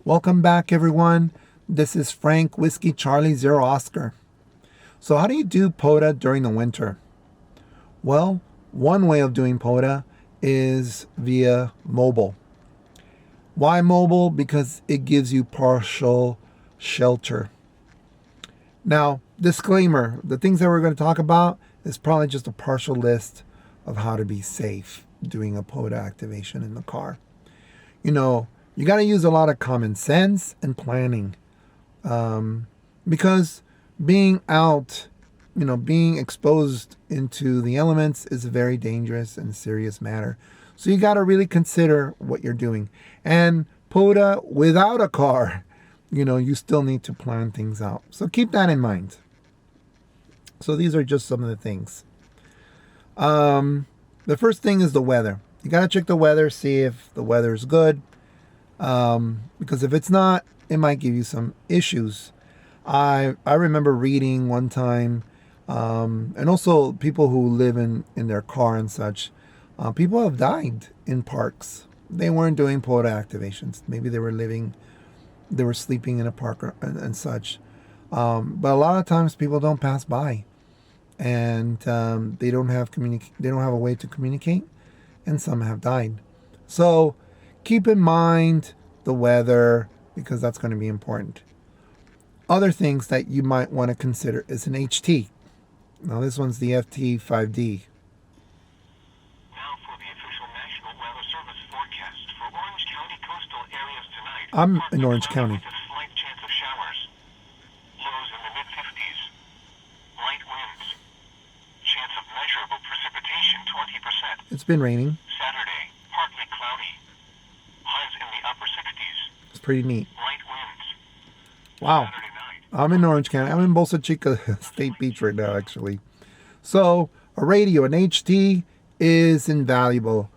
Welcome back, everyone. This is Frank Whiskey Charlie Zero Oscar. So, how do you do POTA during the winter? Well, one way of doing POTA is via mobile. Why mobile? Because it gives you partial shelter. Now, disclaimer, the things that we're going to talk about is probably just a partial list of how to be safe doing a POTA activation in the car. You got to use a lot of common sense and planning, because being out, being exposed into the elements is a very dangerous and serious matter. So you got to really consider what you're doing. And POTA without a car, you still need to plan things out. So keep that in mind. So these are just some of the things. The first thing is the weather. You got to check the weather, see if the weather is good. Because if it's not, it might give you some issues. I remember reading one time, and also people who live in their car and such, people have died in parks. They weren't doing POTA activations. Maybe they were sleeping in a park and such. But a lot of times people don't pass by, and they don't have a way to communicate, and some have died. So keep in mind the weather, because that's going to be important. Other things that you might want to consider is an HT. Now this one's the FT5D. Now for the official National Weather Service forecast for Orange County coastal areas tonight. I'm in Orange County. With a slight chance of showers. Lows in the mid-50s. Light winds. Chance of measurable precipitation 20%. It's been raining. Saturday, partly cloudy. Highs in the upper 60s. It's pretty neat. Light winds. Wow. Saturday night. I'm in Orange County. I'm in Bolsa Chica State Beach right now, actually. So a radio, an HT, is invaluable,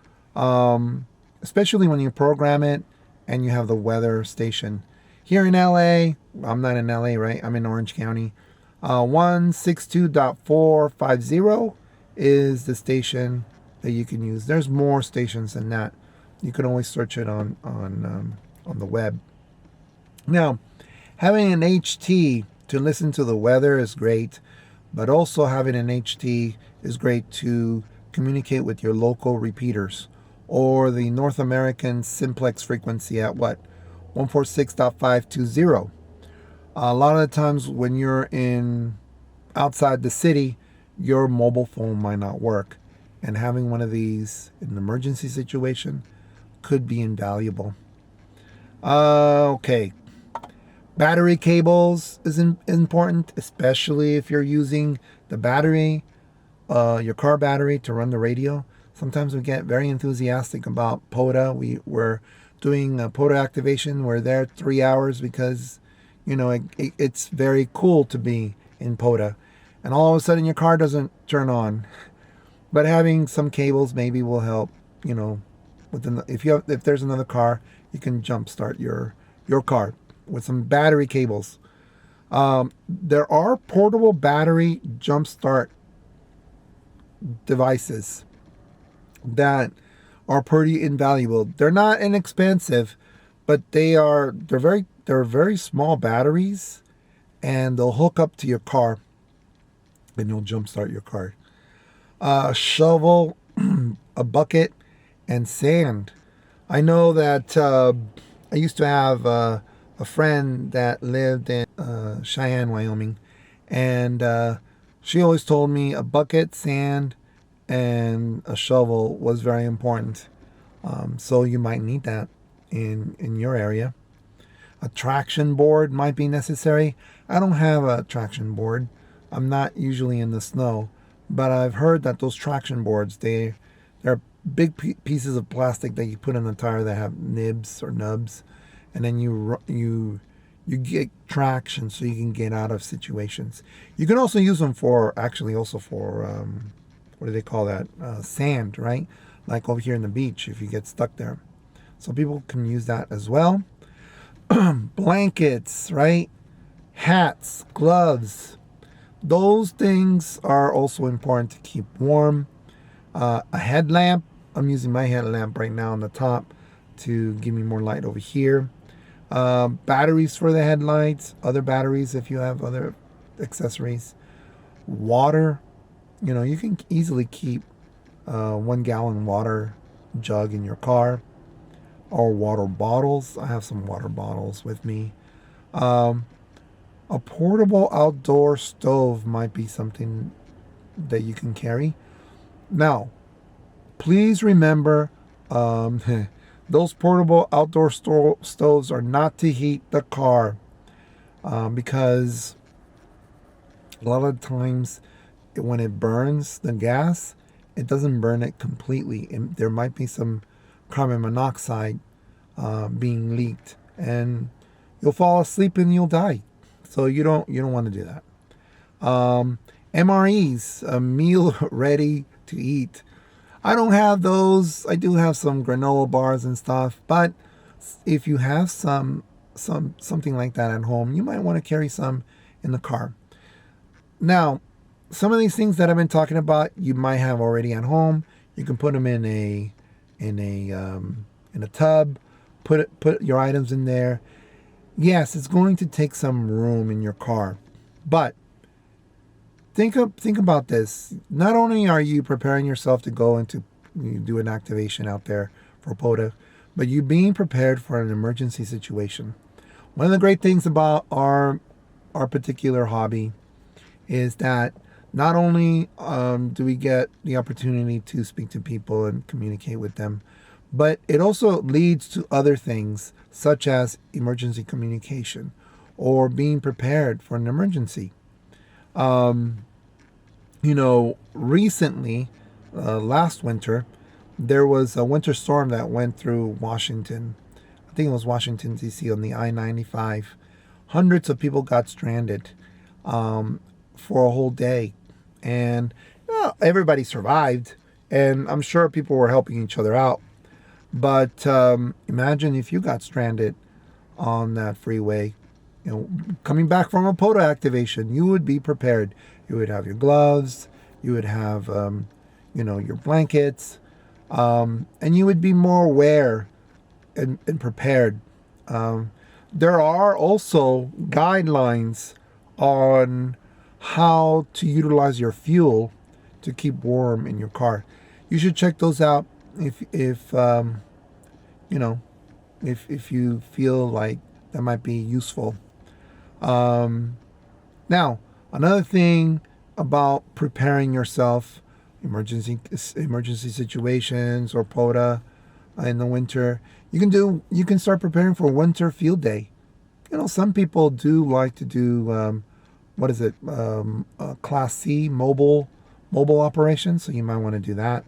especially when you program it and you have the weather station. Here in LA, I'm not in LA, right? I'm in Orange County. 162.450 is the station that you can use. There's more stations than that. You can always search it on the web. Now, having an HT to listen to the weather is great, but also having an HT is great to communicate with your local repeaters, or the North American simplex frequency at 146.520. A lot of the times when you're outside the city, your mobile phone might not work, and having one of these in an emergency situation could be invaluable. Okay. Battery cables is important, especially if you're using the battery, your car battery, to run the radio. Sometimes we get very enthusiastic about POTA. We're doing a POTA activation. We're there 3 hours because, it's very cool to be in POTA. And all of a sudden your car doesn't turn on. But having some cables maybe will help, if there's another car, you can jumpstart your car with some battery cables. There are portable battery jumpstart devices that are pretty invaluable. They're not inexpensive, but they're very small batteries, and they'll hook up to your car, and you'll jumpstart your car. A shovel, a bucket, and sand. I know that I used to have a friend that lived in Cheyenne, Wyoming, and she always told me a bucket, sand, and a shovel was very important. So you might need that in your area. A traction board might be necessary. I don't have a traction board. I'm not usually in the snow, but I've heard that those traction boards, they're big pieces of plastic that you put in the tire that have nibs or nubs, and then you get traction so you can get out of situations. You can also use them for what do they call that? Sand, right? Like over here in the beach if you get stuck there. So people can use that as well. Blankets, right? Hats, gloves. Those things are also important to keep warm. A headlamp. I'm using my headlamp right now on the top to give me more light over here. Batteries for the headlights, other batteries if you have other accessories. Water, you can easily keep 1 gallon water jug in your car, or water bottles. I have some water bottles with me. Um, a portable outdoor stove might be something that you can carry. Now, please remember, um, those portable outdoor stoves are not to heat the car, because a lot of times when it burns the gas, it doesn't burn it completely. And there might be some carbon monoxide being leaked, and you'll fall asleep and you'll die. So you don't want to do that. MREs, a meal ready to eat. I don't have those. I do have some granola bars and stuff, but if you have something like that at home, you might want to carry some in the car. Now, some of these things that I've been talking about, you might have already at home. You can put them in a tub. Put your items in there. Yes, it's going to take some room in your car, but think about this. Not only are you preparing yourself to go into do an activation out there for POTA, but you being prepared for an emergency situation. One of the great things about our particular hobby is that not only do we get the opportunity to speak to people and communicate with them, but it also leads to other things such as emergency communication or being prepared for an emergency. Recently, last winter, there was a winter storm that went through Washington. I think it was Washington, D.C. on the I-95. Hundreds of people got stranded for a whole day. And everybody survived. And I'm sure people were helping each other out. But imagine if you got stranded on that freeway. Coming back from a POTA activation, you would be prepared. You would have your gloves. You would have, your blankets. And you would be more aware and prepared. There are also guidelines on how to utilize your fuel to keep warm in your car. You should check those out if you feel like that might be useful. Now, another thing about preparing yourself, emergency situations or POTA in the winter, you can start preparing for winter field day. Some people do like to do Class C mobile operations, so you might want to do that.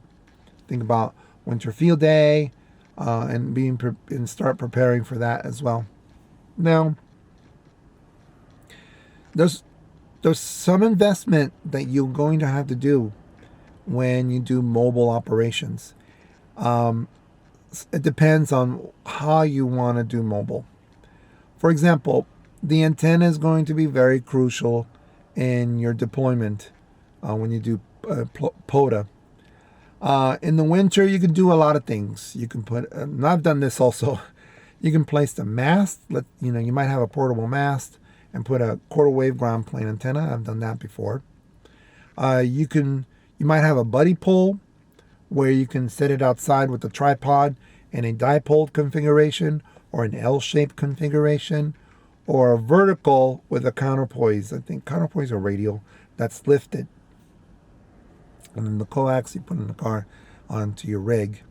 Think about winter field day and start preparing for that as well. Now, there's some investment that you're going to have to do when you do mobile operations. It depends on how you want to do mobile. For example, the antenna is going to be very crucial in your deployment when you do POTA. In the winter, you can do a lot of things. You can put, and I've done this also, you can place the mast. You might have a portable mast and put a quarter wave ground plane antenna. I've done that before. You might have a buddy pole where you can set it outside with a tripod in a dipole configuration or an L-shaped configuration, or a vertical with a counterpoise. I think counterpoise or radial that's lifted. And then the coax you put in the car onto your rig.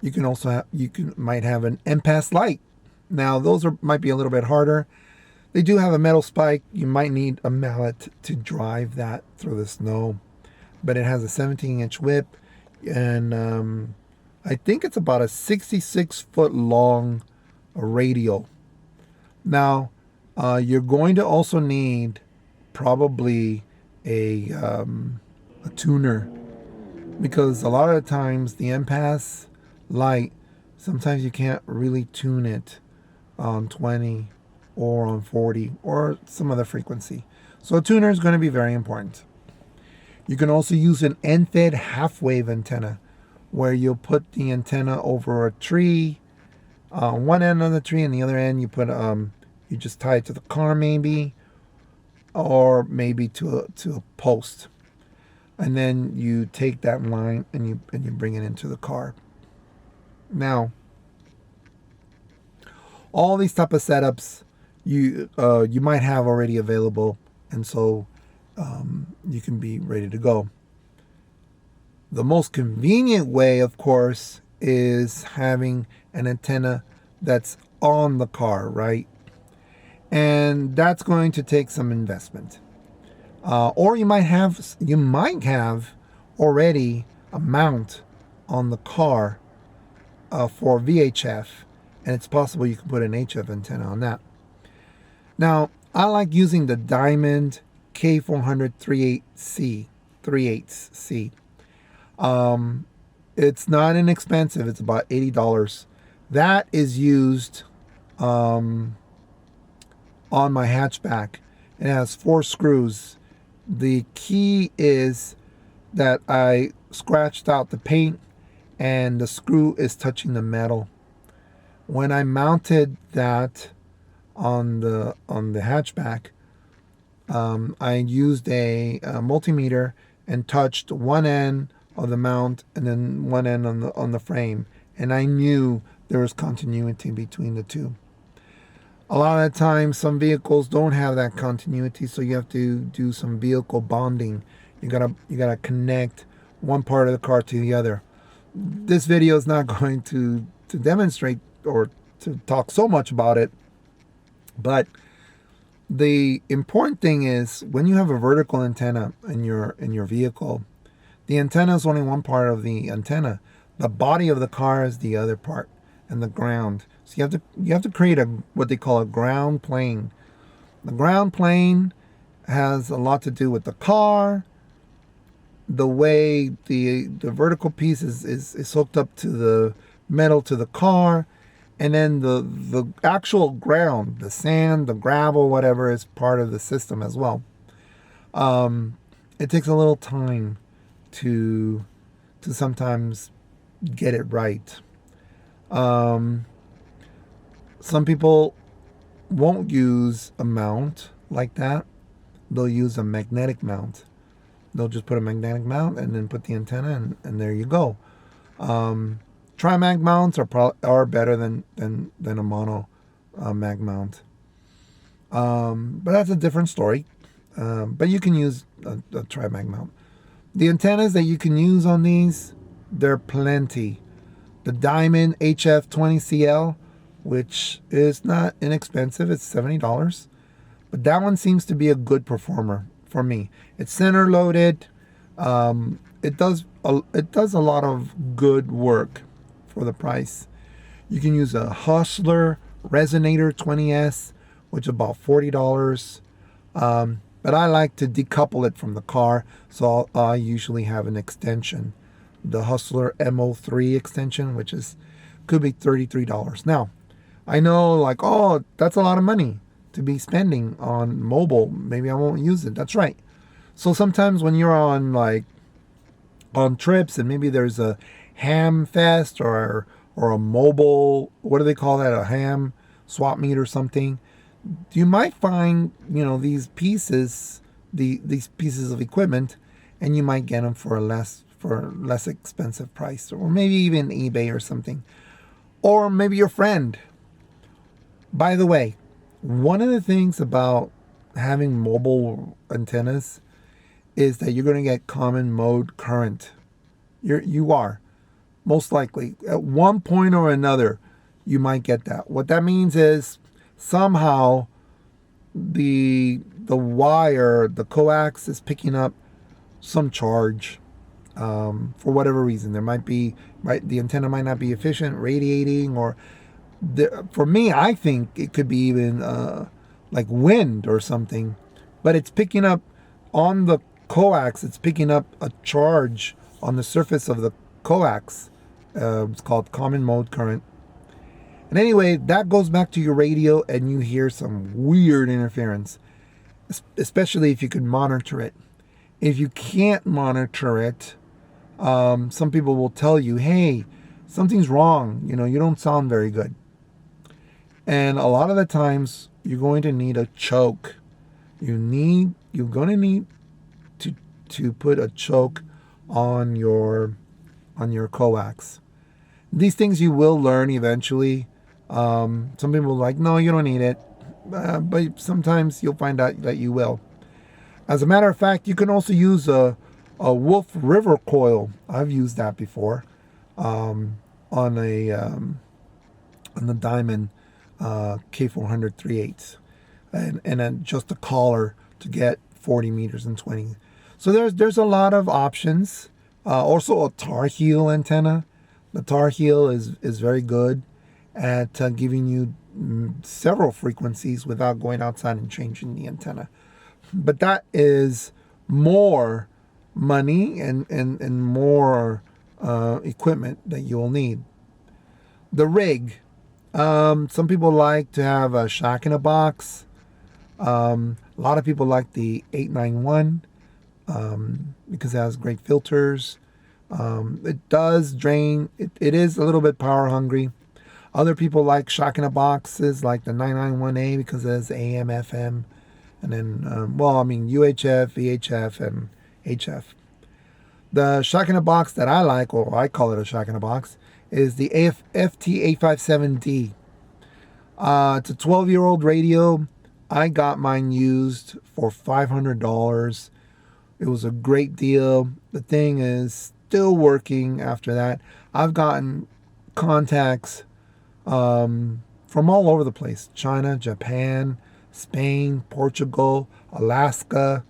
You can also might have an MPAS light. Now those might be a little bit harder. They do have a metal spike. You might need a mallet to drive that through the snow, but it has a 17-inch whip, and I think it's about a 66-foot long radial. Now, you're going to also need probably a tuner, because a lot of the times the MPAS light, sometimes you can't really tune it on 20 or on 40 or some other frequency. So a tuner is going to be very important. You can also use an end-fed half-wave antenna, where you'll put the antenna over a tree, one end on the tree, and the other end you put you just tie it to the car maybe, or maybe to a post, and then you take that line and you bring it into the car. Now, all these type of setups you might have already available, and so you can be ready to go. The most convenient way, of course, is having an antenna that's on the car, right? And that's going to take some investment. Or you might have already a mount on the car for VHF, and it's possible you can put an HF antenna on that. Now, I like using the Diamond K400 38C. It's not inexpensive. It's about $80. That is used on my hatchback. It has 4 screws. The key is that I scratched out the paint and the screw is touching the metal. When I mounted that on the hatchback, I used a multimeter and touched one end of the mount and then one end on the frame, and I knew there was continuity between the two. A lot of the times, some vehicles don't have that continuity, so you have to do some vehicle bonding. You gotta connect one part of the car to the other. This video is not going to demonstrate or to talk so much about it, but the important thing is when you have a vertical antenna in your vehicle, the antenna is only one part of the antenna. The body of the car is the other part, and the ground. So you have to create what they call a ground plane. The ground plane has a lot to do with the car, the way the vertical piece is hooked up to the metal to the car, and then the actual ground, the sand, the gravel, whatever, is part of the system as well. It takes a little time to sometimes get it right. Some people won't use a mount like that. They'll use a magnetic mount. They'll just put a magnetic mount and then put the antenna, and there you go. Tri-mag mounts are better than a mono mag mount. But that's a different story. But you can use a tri-mag mount. The antennas that you can use on these, they're plenty. The Diamond HF20CL, which is not inexpensive, it's $70. But that one seems to be a good performer for me. It's center loaded. It does a lot of good work for the price. You can use a Hustler Resonator 20S, which is about $40. But I like to decouple it from the car, so I usually have an extension, the Hustler MO3 extension, which could be $33. Now, I know, like, oh, that's a lot of money to be spending on mobile. Maybe I won't use it. That's right. So sometimes when you're on trips and maybe there's a ham fest or a mobile, what do they call that? A ham swap meet or something. You might find, these pieces, these pieces of equipment, and you might get them for a less expensive price, or maybe even eBay or something, or maybe your friend. By the way, one of the things about having mobile antennas is that you're going to get common mode current. You are most likely at one point or another you might get that. What that means is somehow the wire, the coax, is picking up some charge for whatever reason. There might be, right, the antenna might not be efficient, radiating, or for me, I think it could be even like wind or something, but it's picking up on the coax. It's picking up a charge on the surface of the coax. It's called common mode current. And anyway, that goes back to your radio, and you hear some weird interference, especially if you can monitor it. If you can't monitor it, some people will tell you, hey, something's wrong. You don't sound very good. And a lot of the times you're going to need a choke. You're going to need to put a choke on your coax. These things you will learn eventually. Some people are like, no, you don't need it. But sometimes you'll find out that you will. As a matter of fact, you can also use a Wolf River coil. I've used that before on the Diamond K400 3/8, and then just a collar to get 40 meters and 20. So there's a lot of options. Also a Tar Heel antenna. The Tar Heel is very good at giving you several frequencies without going outside and changing the antenna. But that is more money and more equipment that you will need. The rig. Some people like to have a shock in a box. A lot of people like the 891 because it has great filters. It does drain. It is a little bit power hungry. Other people like shock in a boxes like the 991A because it has AM, FM, and then, UHF, VHF, and HF. The shock in a box that I like, or I call it a shock in a box, is the FT857D. It's a 12-year-old radio. I got mine used for $500. It was a great deal. The thing is still working after that. I've gotten contacts from all over the place. China, Japan, Spain, Portugal, Alaska,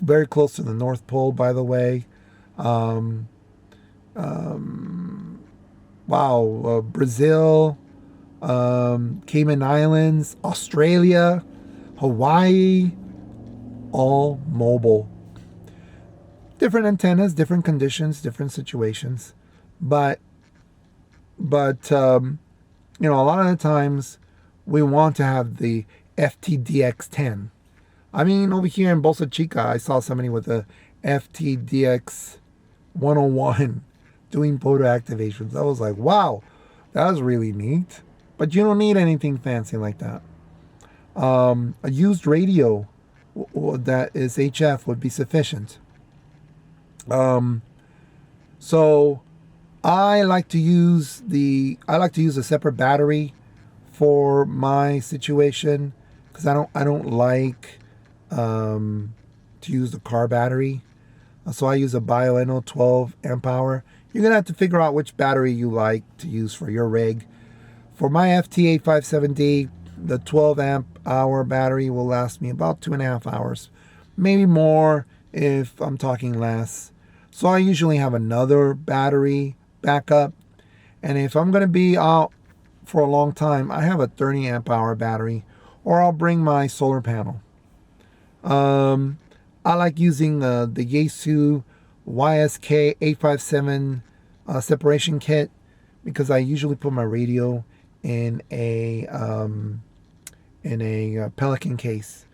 very close to the North Pole, by the way. Brazil, Cayman Islands, Australia, Hawaii, all mobile. Different antennas, different conditions, different situations. But a lot of the times we want to have the FTDX10. I mean, over here in Bolsa Chica, I saw somebody with a FTDX 101 doing POTA activations. I was like, wow, that was really neat. But you don't need anything fancy like that. A used radio that is HF would be sufficient. So I like to use a separate battery for my situation because I don't like to use the car battery. So I use a Bioenno 12 amp hour. You're gonna have to figure out which battery you like to use for your rig. For my FT857D, the 12 amp hour battery will last me about 2.5 hours, maybe more if I'm talking less. So I usually have another battery backup, and if I'm going to be out for a long time, I have a 30 amp hour battery, or I'll bring my solar panel. I like using the Yaesu YSK 857 separation kit because I usually put my radio in a Pelican case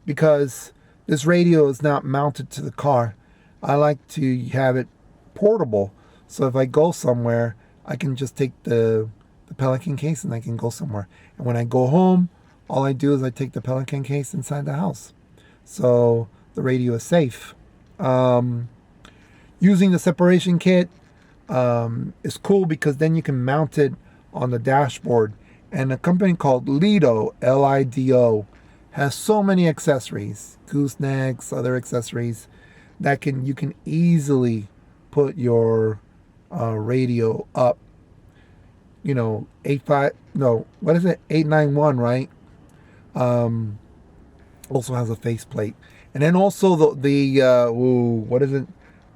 because this radio is not mounted to the car. I like to have it portable, so if I go somewhere, I can just take the Pelican case and I can go somewhere. And when I go home, all I do is I take the Pelican case inside the house. So the radio is safe. Using the separation kit is cool because then you can mount it on the dashboard. And a company called Lido, Lido, has so many accessories, goosenecks, other accessories that you can easily put your radio up. 891, right? Also has a faceplate. And then also the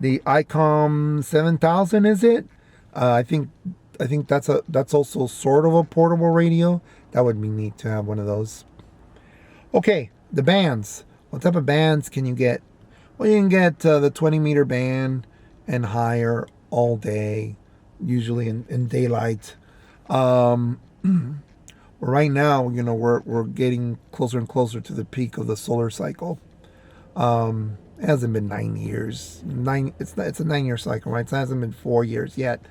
ICOM 7000, is it? I think that's also sort of a portable radio. That would be neat to have one of those. Okay, the bands. What type of bands can you get? Well, you can get the 20-meter band and higher all day, usually in daylight. Right now, we're getting closer and closer to the peak of the solar cycle. It hasn't been 9 years. It's a 9-year cycle, right? It hasn't been 4 years yet,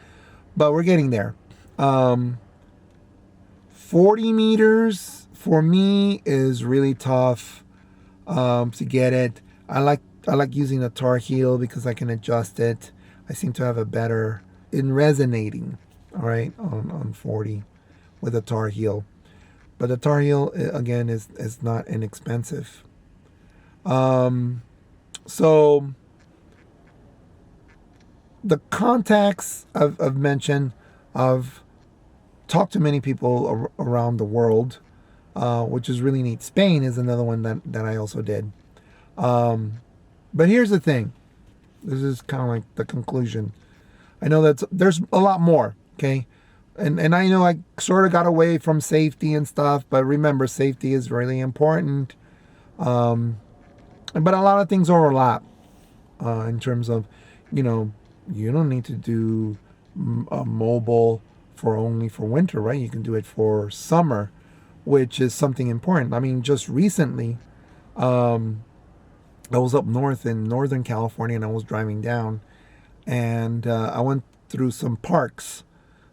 but we're getting there. 40 meters for me is really tough to get it. I like using a Tar Heel because I can adjust it. I seem to have a better in resonating, all right, on 40 with a Tar Heel. But the Tar Heel again is not inexpensive. So the contacts I've mentioned, I've talked to many people around the world, which is really neat. Spain is another one that I also did. But here's the thing. This is kind of like the conclusion. I know that there's a lot more, okay? And I know I sort of got away from safety and stuff, but remember, safety is really important. But a lot of things overlap in terms of, you don't need to do a mobile only for winter, right? You can do it for summer, which is something important. I mean, just recently, I was up north in Northern California and I was driving down and I went through some parks.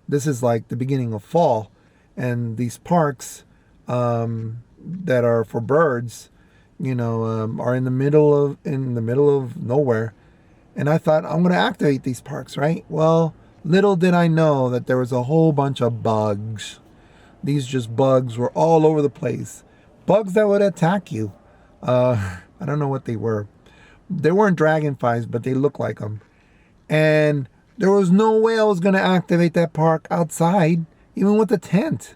This is like the beginning of fall, and these parks that are for birds, are in the middle of nowhere. And I thought, I'm going to activate these parks, right? Well, little did I know that there was a whole bunch of bugs. These just bugs were all over the place. Bugs that would attack you. I don't know what they were. They weren't dragonflies, but they looked like them. And there was no way I was going to activate that park outside, even with a tent.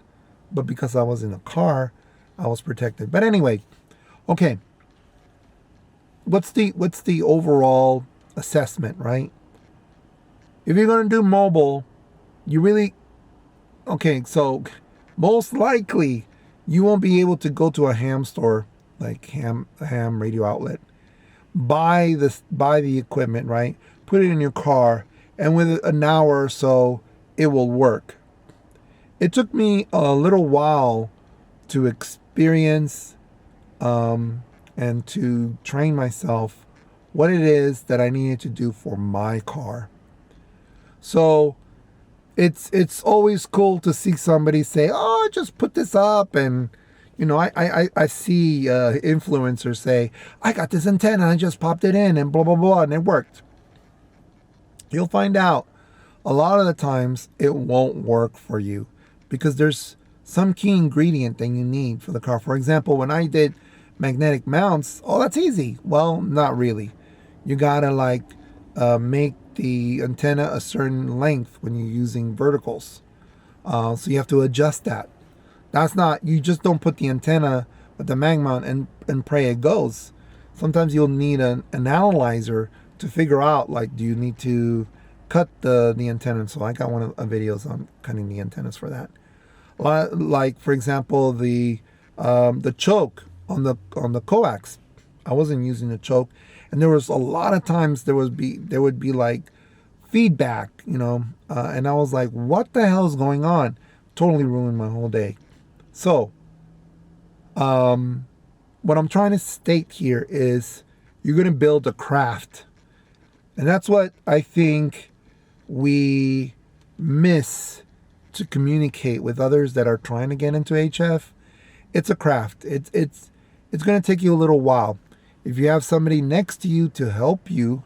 But because I was in a car, I was protected. But anyway, okay. What's the overall assessment, right? If you're going to do mobile, so most likely you won't be able to go to a ham store, like ham radio outlet, buy the equipment, right? Put it in your car, and within an hour or so, it will work. It took me a little while to experience and to train myself what it is that I needed to do for my car. So it's always cool to see somebody say, "Oh, just put this up," and I see influencers say, "I got this antenna, I just popped it in, and blah blah blah, and it worked." You'll find out a lot of the times it won't work for you because there's some key ingredient that you need for the car. For example, when I did magnetic mounts, that's easy. Well, not really. You gotta make the antenna a certain length when you're using verticals. So you have to adjust that. That's not, you just don't put the antenna with the mag mount and pray it goes. Sometimes you'll need an analyzer to figure out, do you need to cut the antenna? So I got one of the videos on cutting the antennas for that. Like for example, the choke on the coax. I wasn't using the choke, and there was a lot of times there would be like feedback, and I was like, what the hell is going on? Totally ruined my whole day. So what I'm trying to state here is you're going to build a craft. And that's what I think we miss to communicate with others that are trying to get into HF. It's a craft. It's going to take you a little while. If you have somebody next to you to help you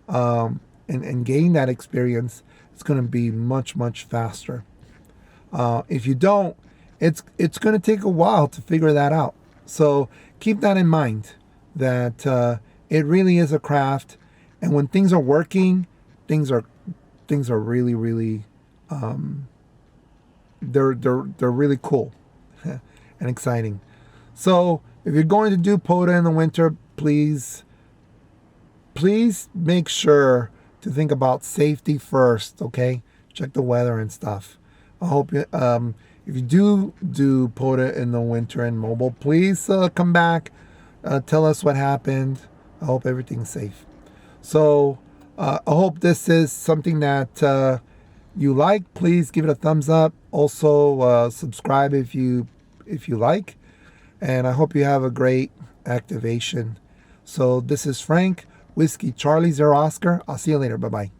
and gain that experience, it's going to be much, much faster. If you don't, it's going to take a while to figure that out. So keep that in mind, that it really is a craft. And when things are working, things are really, really, they're really cool and exciting. So if you're going to do POTA in the winter, please make sure to think about safety first. Okay, check the weather and stuff. I hope if you do POTA in the winter and mobile, please come back, tell us what happened. I hope everything's safe. So I hope this is something that you like. Please give it a thumbs up. Also subscribe if you like. And I hope you have a great activation. So this is Frank, Whiskey Charlie 0 Oscar. I'll see you later. Bye-bye.